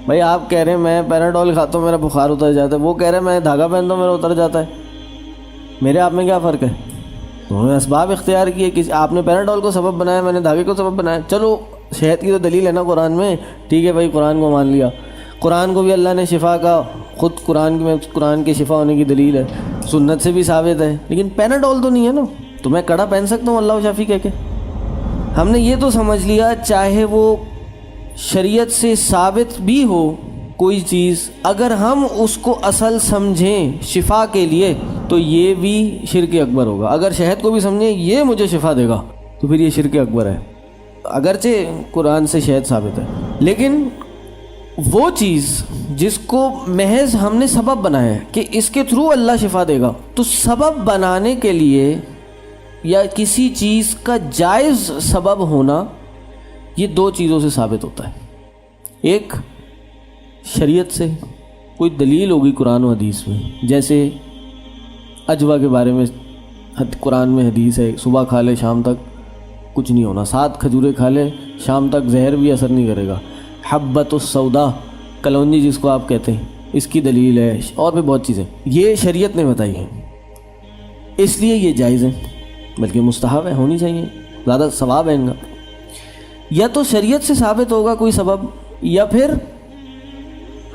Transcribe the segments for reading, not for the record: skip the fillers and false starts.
بھائی آپ کہہ رہے ہیں میں پیناڈول کھاتا ہوں میرا بخار اتر جاتا ہے، وہ کہہ رہے ہیں میں دھاگا پہنتا ہوں میرا اتر جاتا ہے، میرے آپ میں کیا فرق ہے؟ انہوں نے اسباب اختیار کیے، کسی آپ نے پیناڈول کو سبب بنایا، میں نے دھاگے کو سبب بنایا۔ چلو شہد کی تو دلیل ہے نا قرآن میں، ٹھیک ہے بھائی قرآن کو مان لیا، قرآن کو بھی اللہ نے شفا کا خود قرآن کے شفا ہونے کی دلیل ہے، سنت سے بھی ثابت ہے، لیکن پیناڈول تو نہیں ہے نا۔ تو میں کڑا پہن سکتا ہوں اللہ شافی کہہ کے؟ ہم نے یہ تو سمجھ لیا چاہے وہ شریعت سے ثابت بھی ہو کوئی چیز، اگر ہم اس کو اصل سمجھیں شفا کے لیے تو یہ بھی شرک اکبر ہوگا۔ اگر شہد کو بھی سمجھیں یہ مجھے شفا دے گا تو پھر یہ شرک اکبر ہے، اگرچہ قرآن سے شہد ثابت ہے، لیکن وہ چیز جس کو محض ہم نے سبب بنایا ہے کہ اس کے تھرو اللہ شفا دے گا، تو سبب بنانے کے لیے یا کسی چیز کا جائز سبب ہونا یہ دو چیزوں سے ثابت ہوتا ہے۔ ایک شریعت سے کوئی دلیل ہوگی قرآن و حدیث میں، جیسے اجوا کے بارے میں قرآن میں حدیث ہے صبح کھا لے شام تک کچھ نہیں ہونا، 7 کھجوریں کھا لے شام تک زہر بھی اثر نہیں کرے گا۔ حبۃ السودا کلونجی جس کو آپ کہتے ہیں، اس کی دلیل ہے، اور بھی بہت چیزیں یہ شریعت نے بتائی ہیں، اس لیے یہ جائز ہے، بلکہ مستحب ہے، ہونی چاہیے، زیادہ ثواب ہے ان کا۔ یا تو شریعت سے ثابت ہوگا کوئی سبب، یا پھر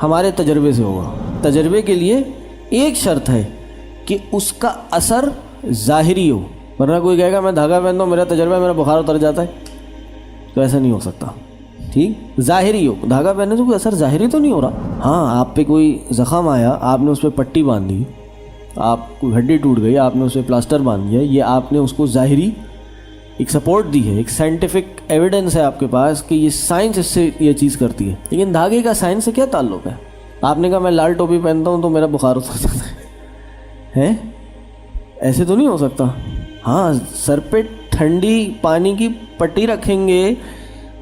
ہمارے تجربے سے ہوگا۔ تجربے کے لیے ایک شرط ہے کہ اس کا اثر ظاہری ہو، ورنہ کوئی کہے گا میں دھاگا پہنتا ہوں میرا تجربہ ہے میرا بخار اتر جاتا ہے، تو ایسا نہیں ہو سکتا۔ ٹھیک، ظاہری ہو، دھاگا پہننے سے کوئی اثر ظاہری تو نہیں ہو رہا۔ ہاں آپ پہ کوئی زخم آیا، آپ نے اس پہ پٹی باندھ دی، آپ کوئی ہڈی ٹوٹ گئی، آپ نے اس پہ پلاسٹر باندھ دیا، یہ آپ نے اس کو ظاہری ایک سپورٹ دی ہے، ایک سائنٹیفک ایویڈنس ہے آپ کے پاس کہ یہ سائنس اس سے یہ چیز کرتی ہے، لیکن دھاگے کا سائنس سے کیا تعلق ہے؟ آپ نے کہا میں لال ٹوپی پہنتا ہوں تو میرا بخار اتر جاتا ہے، ایسے تو نہیں ہو سکتا۔ ہاں سر پہ ٹھنڈی پانی کی پٹی رکھیں گے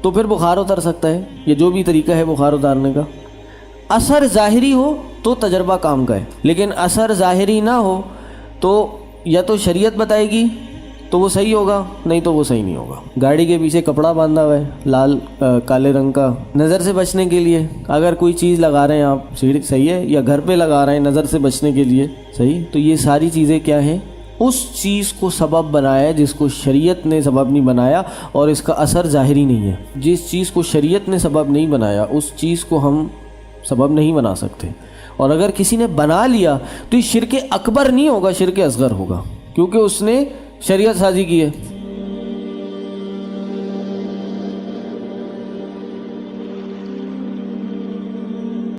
تو پھر بخار اتر سکتا ہے، یہ جو بھی طریقہ ہے بخار اتارنے کا۔ اثر ظاہری ہو تو تجربہ کام کا ہے، لیکن اثر ظاہری نہ ہو تو یا تو شریعت بتائے گی تو وہ صحیح ہوگا، نہیں تو وہ صحیح نہیں ہوگا۔ گاڑی کے پیچھے کپڑا باندھا ہوا ہے لال کالے رنگ کا نظر سے بچنے کے لیے، اگر کوئی چیز لگا رہے ہیں آپ سیڑھی صحیح ہے، یا گھر پہ لگا رہے ہیں نظر سے بچنے کے لیے صحیح، تو یہ ساری چیزیں کیا ہیں؟ اس چیز کو سبب بنایا جس کو شریعت نے سبب نہیں بنایا، اور اس کا اثر ظاہری نہیں ہے۔ جس چیز کو شریعت نے سبب نہیں بنایا اس چیز کو ہم سبب نہیں بنا سکتے، اور اگر کسی نے بنا لیا تو یہ شرک اکبر نہیں ہوگا، شرک اصغر ہوگا، کیونکہ اس نے شریعت سازی کی ہے۔